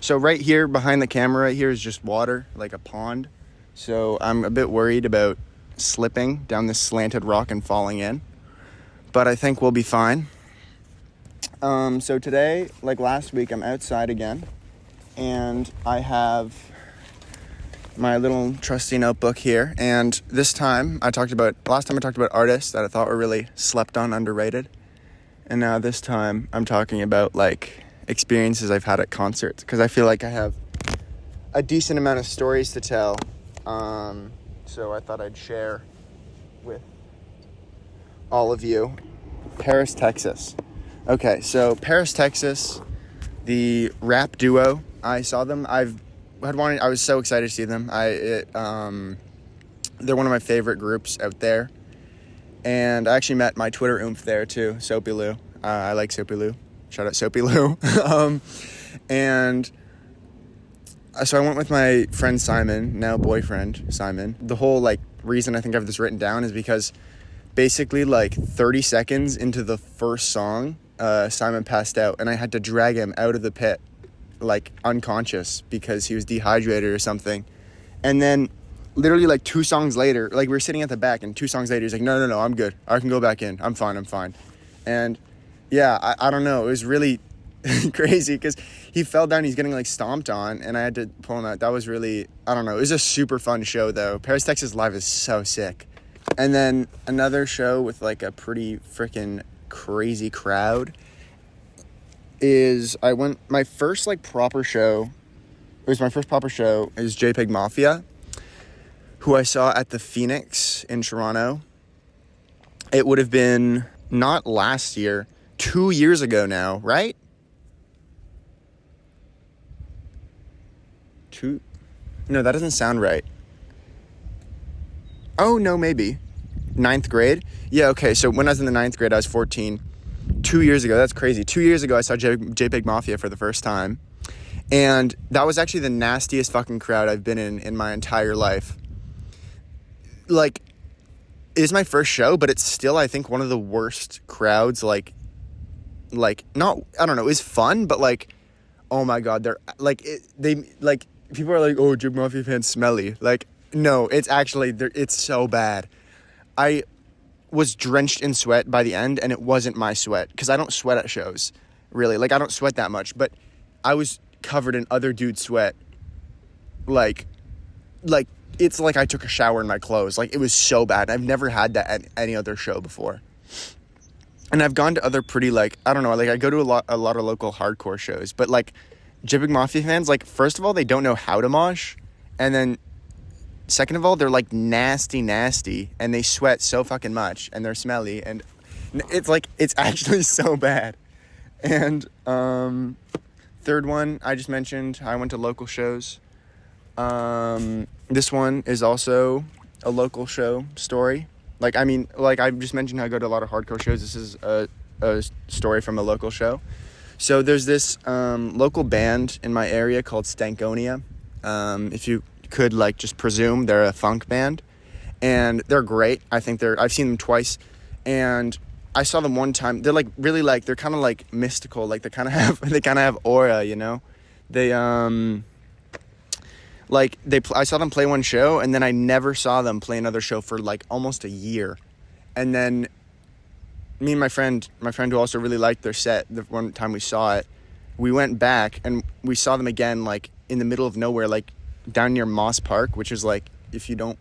So right here behind the camera right here is just water, like a pond. So I'm a bit worried about slipping down this slanted rock and falling in. But I think we'll be fine. So today, like last week, I'm outside again. And I have my little trusty notebook here. And last time I talked about artists that I thought were really slept on, underrated. And now this time I'm talking about like experiences I've had at concerts, because I feel like I have a decent amount of stories to tell. So I thought I'd share with all of you. Paris, Texas. Okay, so Paris, Texas, the rap duo. I saw them. I was so excited to see them. They're one of my favorite groups out there. And I actually met my Twitter oomph there too, Soapy Lou. I like Soapy Lou. Shout out Soapy Lou. So I went with my friend Simon, now boyfriend Simon. The whole like reason I think I have this written down is because basically like 30 seconds into the first song, Simon passed out and I had to drag him out of the pit, like unconscious because he was dehydrated or something. And then literally like 2 songs later, like we were sitting at the back and 2 songs later, he's like, no, I'm good. I can go back in. I'm fine. And yeah, I don't know. It was really crazy because he fell down. He's getting like stomped on and I had to pull him out. That was really, I don't know. It was a super fun show though. Paris, Texas Live is so sick. And then another show with like a pretty freaking crazy crowd is my first proper show is JPEGMAFIA, who I saw at the Phoenix in Toronto. It would have been not last year, 2 years ago now, right? No, that doesn't sound right. Oh, no, maybe. 9th grade? Yeah, okay, so when I was in the 9th grade, I was 14. 2 years ago, that's crazy. 2 years ago, I saw JPEGMAFIA for the first time. And that was actually the nastiest fucking crowd I've been in my entire life. Like, it is my first show, but it's still, I think, one of the worst crowds, not, I don't know, it's fun, but, like, oh my God, people are like, oh, JPEGMAFIA fans smelly. Like, no, it's actually, it's so bad. I was drenched in sweat by the end, and it wasn't my sweat, because I don't sweat at shows, really. Like, I don't sweat that much, but I was covered in other dudes' sweat. Like, it's like I took a shower in my clothes. Like, it was so bad. I've never had that at any other show before. And I've gone to other pretty, I don't know, I go to a lot of local hardcore shows, but, JPEGMAFIA fans, first of all, they don't know how to mosh, and then second of all, they're, nasty, and they sweat so fucking much, and they're smelly, and it's actually so bad. And, third one, I just mentioned, I went to local shows. This one is also a local show story. I just mentioned how I go to a lot of hardcore shows. This is a story from a local show. So there's this local band in my area called Stankonia. If you could just presume, they're a funk band, and they're great. I've seen them twice, and I saw them one time. They're really they're kind of mystical. They kind of have aura, you know. I saw them play one show, and then I never saw them play another show for almost a year. And then me and my friend who also really liked their set, the one time we saw it, we went back and we saw them again, in the middle of nowhere, down near Moss Park, which is if you don't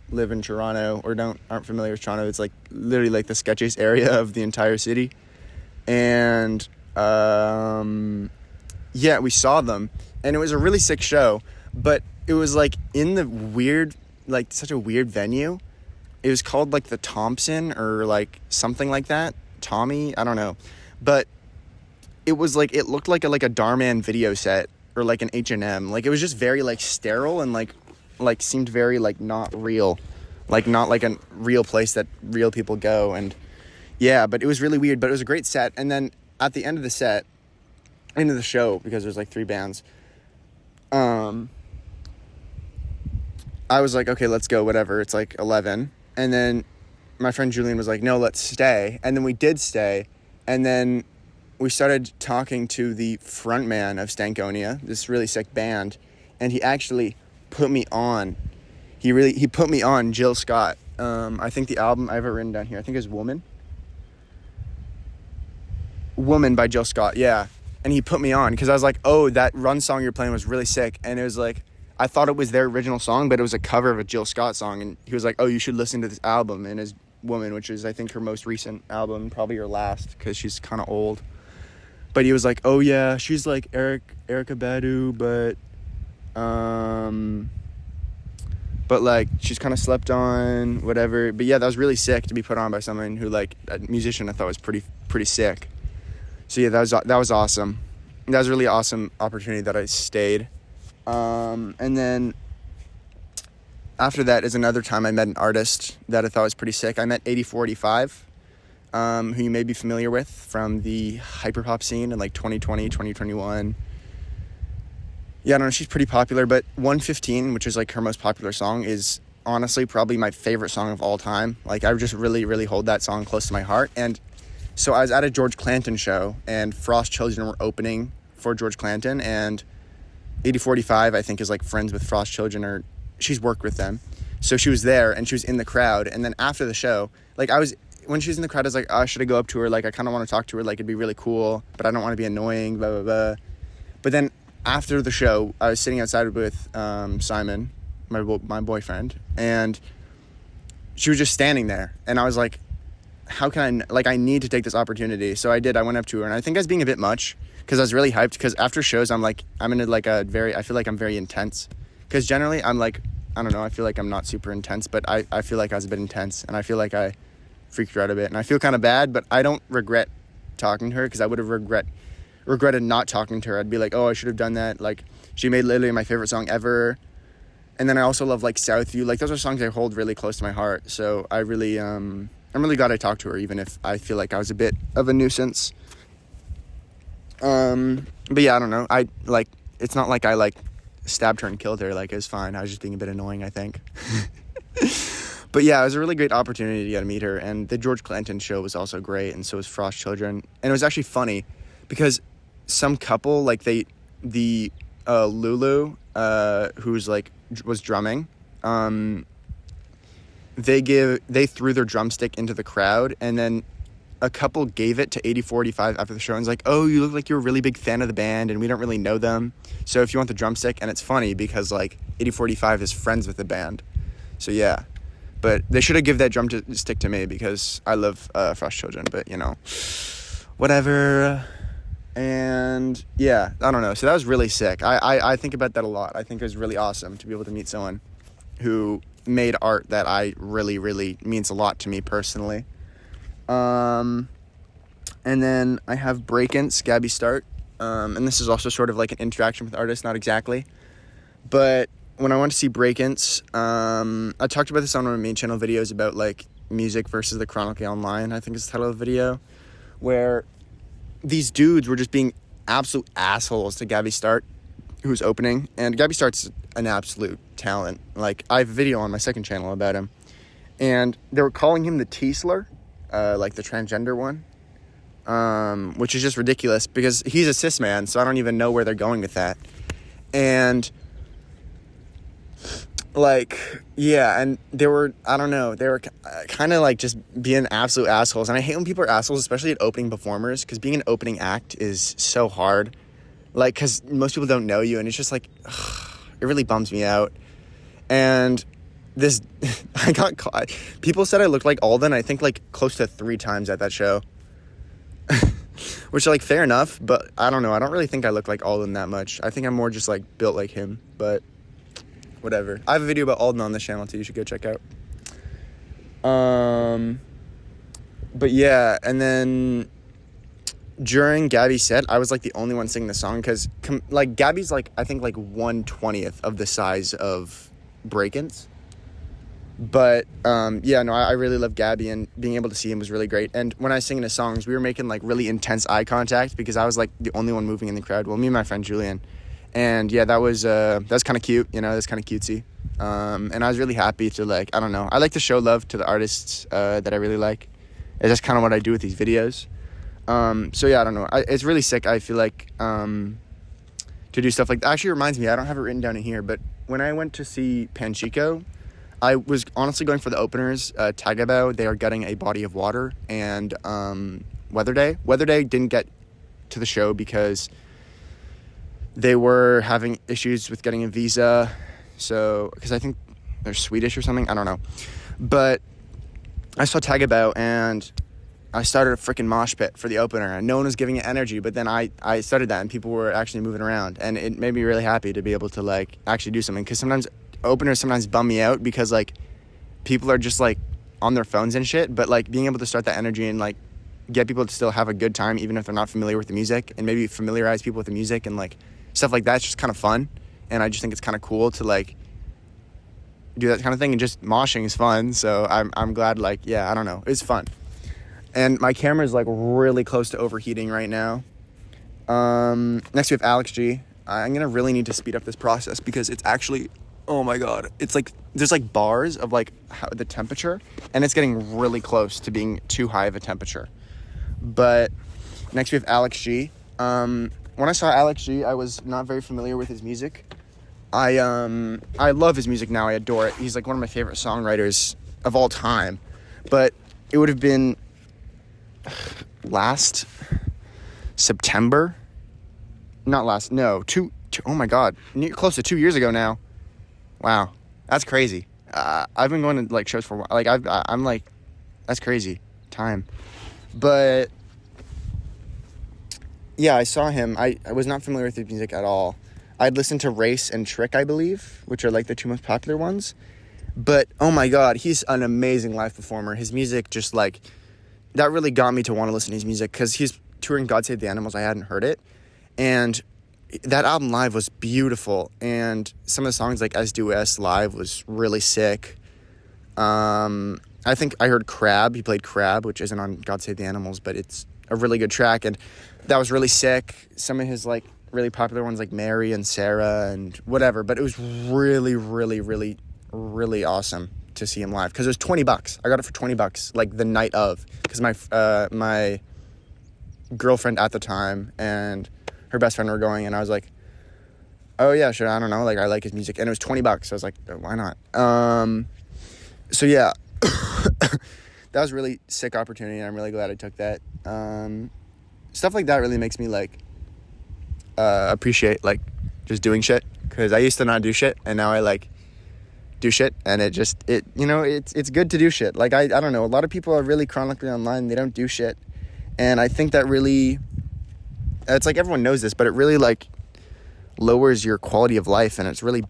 live in Toronto or aren't familiar with Toronto, it's literally the sketchiest area of the entire city. And yeah, we saw them, and it was a really sick show, but it was in the weird, such a weird venue. It was called the Thompson or something like that. Tommy, I don't know. But it was it looked like a Darman video set or an H&M. It was just very sterile and seemed very not real. Not a real place that real people go. And yeah, but it was really weird, but it was a great set. And then at the end of the set, end of the show, because there's 3 bands, I was okay, let's go, whatever. It's 11. And then my friend Julian was no, let's stay. And then we did stay. And then we started talking to the frontman of Stankonia, this really sick band, and he actually put me on. He put me on Jill Scott. I think the album I have it written down here. I think it's Woman by Jill Scott. Yeah. And he put me on because I was like, oh, that Run song you're playing was really sick. And it was like, I thought it was their original song, but it was a cover of a Jill Scott song. And he was like, oh, you should listen to this album. And his Woman, which is I think her most recent album, probably her last because she's kind of old. But he was like, oh yeah, she's like Erykah Badu, but like she's kind of slept on, whatever. But yeah, that was really sick to be put on by someone who, like, a musician I thought was pretty sick. So yeah, that was awesome. That was a really awesome opportunity that I stayed. And then after that is another time I met an artist that I thought was pretty sick. I met 8485, who you may be familiar with from the Hyperpop scene in like 2020, 2021. Yeah, I don't know, she's pretty popular, but 115, which is like her most popular song, is honestly probably my favorite song of all time. Like, I just really, really hold that song close to my heart. And so I was at a George Clanton show, and Frost Children were opening for George Clanton, and 8045, I think, is like friends with Frost Children, or she's worked with them. So she was there, and she was in the crowd, and then after the show, like, when she was in the crowd, I was like, oh, should I go up to her? Like, I kind of want to talk to her, like, it'd be really cool, but I don't want to be annoying, blah, blah, blah. But then after the show, I was sitting outside with Simon, my boyfriend, and she was just standing there, and I was like, how can I need to take this opportunity. So I did. I went up to her, and I think I was being a bit much because I was really hyped, because after shows I feel like I'm very intense, because generally I'm like, I don't know, I feel like I'm not super intense, but I feel like I was a bit intense, and I feel like I freaked her out a bit, and I feel kind of bad, but I don't regret talking to her, because I would have regretted not talking to her. I'd be like, oh, I should have done that. Like, she made literally my favorite song ever. And then I also love like Southview. Like, those are songs I hold really close to my heart. So I really, I'm really glad I talked to her, even if I feel like I was a bit of a nuisance. But yeah, I don't know. It's not like I like stabbed her and killed her. Like, it was fine. I was just being a bit annoying, I think. But yeah, it was a really great opportunity to get to meet her. And the George Clanton show was also great. And so was Frost Children. And it was actually funny because some couple, like Lulu, who's like was drumming, they threw their drumstick into the crowd, and then a couple gave it to 8045 after the show and was like, oh, you look like you're a really big fan of the band, and we don't really know them, so if you want the drumstick. And it's funny because like 8045 is friends with the band, so yeah. But they should have given that drumstick to me because I love Frost Children, but you know, whatever. And yeah, I don't know. So that was really sick. I think about that a lot. I think it was really awesome to be able to meet someone who made art that I really, really means a lot to me personally. And then I have Breakins, Gabby Start. And this is also sort of like an interaction with artists, not exactly. But when I went to see Breakins, I talked about this on one of my main channel videos about like music versus the Chronically Online, I think is the title of the video, where these dudes were just being absolute assholes to Gabby Start, who's opening. And Gabby Start's an absolute talent. Like, I have a video on my second channel about him. And they were calling him the T-slur, like the transgender one, which is just ridiculous because he's a cis man, so I don't even know where they're going with that. And like, yeah, and they were kind of like just being absolute assholes. And I hate when people are assholes, especially at opening performers, because being an opening act is so hard. Like, because most people don't know you, and it's just like, it really bums me out. And this, I got caught. People said I looked like Alden, I think like close to 3 times at that show. Which, like, fair enough, but I don't know. I don't really think I look like Alden that much. I think I'm more just like built like him, but whatever. I have a video about Alden on this channel too, you should go check out. But yeah, and then during Gabby's set, I was like the only one singing the song, because like Gabby's like, I think like 1/20th of the size of Breakins. But yeah, no, I really love Gabby, and being able to see him was really great. And when I was singing his songs, we were making like really intense eye contact because I was like the only one moving in the crowd. Well, me and my friend Julian. And yeah, that was kind of cute, you know, that's kind of cutesy. And I was really happy to, like, I don't know, I like to show love to the artists that I really like. It's just kind of what I do with these videos. So yeah, I don't know. It's really sick. I feel like to do stuff like that. Actually, reminds me, I don't have it written down in here, but when I went to see Panchico, I was honestly going for the openers. Tagabao, they are gutting a body of water, and Weather Day. Weather Day didn't get to the show because they were having issues with getting a visa. So, because I think they're Swedish or something. I don't know. But I saw Tagabao, and I started a freaking mosh pit for the opener, and no one was giving it energy. But then I started that, and people were actually moving around, and it made me really happy to be able to like actually do something. Because sometimes openers sometimes bum me out because like people are just like on their phones and shit. But like being able to start that energy and like get people to still have a good time, even if they're not familiar with the music, and maybe familiarize people with the music and like stuff like that's just kind of fun. And I just think it's kind of cool to like do that kind of thing, and just moshing is fun. So I'm glad, like, yeah, I don't know, it's fun. And my camera is like really close to overheating right now. Next we have Alex G. I'm gonna really need to speed up this process because it's actually, oh my god, it's like there's like bars of like the temperature, and it's getting really close to being too high of a temperature. But next we have Alex G. When I saw Alex G, I was not very familiar with his music. I love his music now. I adore it. He's like one of my favorite songwriters of all time. But it would have been last September. Oh my god, close to 2 years ago now. Wow, that's crazy. I've been going to like shows for a while. Like I'm like, that's crazy time. But yeah, I saw him. I was not familiar with his music at all. I'd listened to Race and Trick, I believe, which are like the two most popular ones. But oh my god, he's an amazing live performer. His music just like, that really got me to want to listen to his music, because he's touring God Save the Animals. I hadn't heard it, and that album live was beautiful. And some of the songs like As Do Us live was really sick. I think I heard Crab. He played Crab, which isn't on God Save the Animals, but it's a really good track, and that was really sick. Some of his like really popular ones like Mary and Sarah and whatever, but it was really, really, really, really awesome to see him live, because it was $20. I got it for $20 like the night of, because my girlfriend at the time and her best friend were going, and I was like, oh yeah, sure, I don't know, like I like his music, and it was $20. So I was like, oh, why not? So yeah, that was a really sick opportunity, and I'm really glad I took that. Stuff like that really makes me like appreciate like just doing shit, because I used to not do shit, and now I like do shit, and it's good to do shit. Like I don't know, a lot of people are really chronically online, they don't do shit, and I think that really, it's like everyone knows this, but it really like lowers your quality of life, and it's really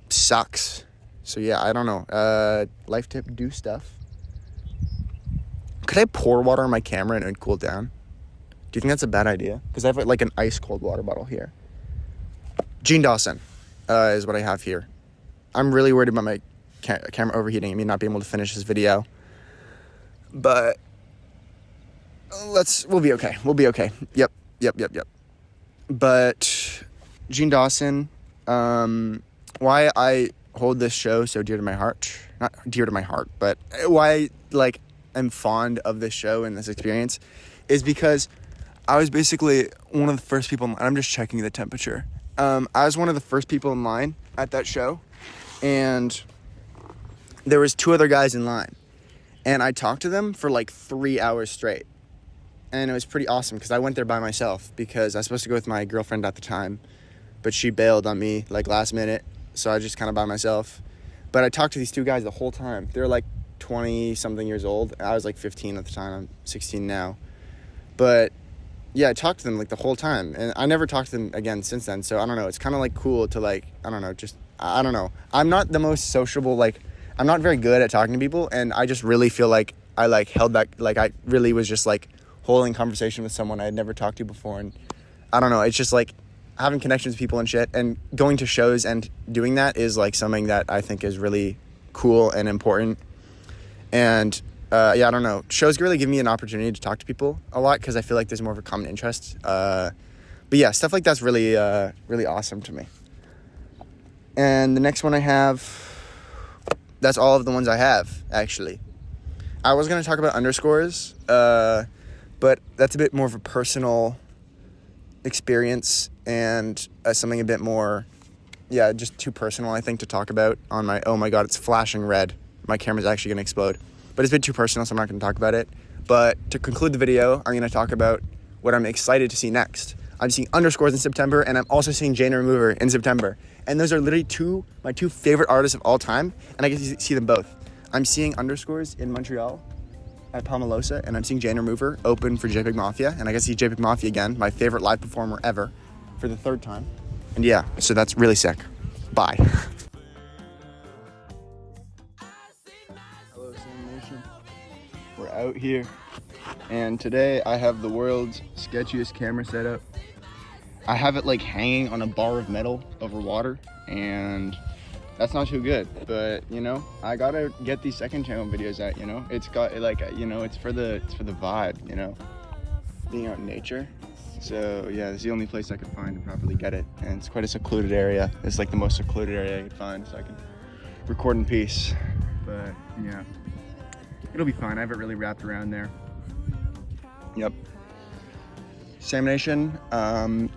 sucks. So yeah, I don't know. Life tip, do stuff. Could I pour water on my camera and it would cool down? Do you think that's a bad idea? Because I have like an ice cold water bottle here. Gene Dawson is what I have here. I'm really worried about my camera overheating and me not being able to finish this video. But we'll be okay. We'll be okay. Yep. But Gene Dawson, why I hold this show so dear to my heart, not dear to my heart, but why like I'm fond of this show and this experience is because I was basically one of the first people, and I'm just checking the temperature. I was one of the first people in line at that show, and there was 2 other guys in line, and I talked to them for like 3 hours straight, and it was pretty awesome, because I went there by myself, because I was supposed to go with my girlfriend at the time, but she bailed on me like last minute, so I was just kind of by myself. But I talked to these 2 guys the whole time. They're like 20 something years old. I was like 15 at the time. I'm 16 now. But yeah, I talked to them like the whole time, and I never talked to them again since then. So I don't know, it's kind of like cool to like, I don't know. I'm not the most sociable, like I'm not very good at talking to people, and I just really feel like I like held back, like I really was just like holding conversation with someone I had never talked to before. And I don't know, it's just like having connections with people and shit, and going to shows and doing that is like something that I think is really cool and important. And yeah, I don't know. Shows really give me an opportunity to talk to people a lot, because I feel like there's more of a common interest. But yeah, stuff like that's really, really awesome to me. And the next one I have, that's all of the ones I have, actually. I was going to talk about underscores, but but that's a bit more of a personal experience and something a bit more, just too personal, I think, to talk about on my, oh my God, it's flashing red. My camera's actually going to explode. But it's a bit too personal, so I'm not going to talk about it. But to conclude the video, I'm going to talk about what I'm excited to see next. I'm seeing underscores in September, and I'm also seeing Jane Remover in September. And those are literally my two favorite artists of all time, and I get to see them both. I'm seeing underscores in Montreal at Pomalosa, and I'm seeing Jane Remover open for JPEGMAFIA, and I get to see JPEGMAFIA again, my favorite live performer ever, for the third time. And yeah, so that's really sick. Bye. Hello, Sam Nation. We're out here, and today I have the world's sketchiest camera setup. I have it like hanging on a bar of metal over water, and that's not too good, but you know, I gotta get these second channel videos out, you know. It's got like, you know, it's for the vibe, you know, being out in nature. So yeah, this is the only place I could find to properly get it, and it's quite a secluded area. It's like the most secluded area I could find, so I can record in peace. But yeah, it'll be fine. I have it really wrapped around there. Yep. Sam Nation,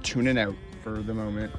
tuning out for the moment.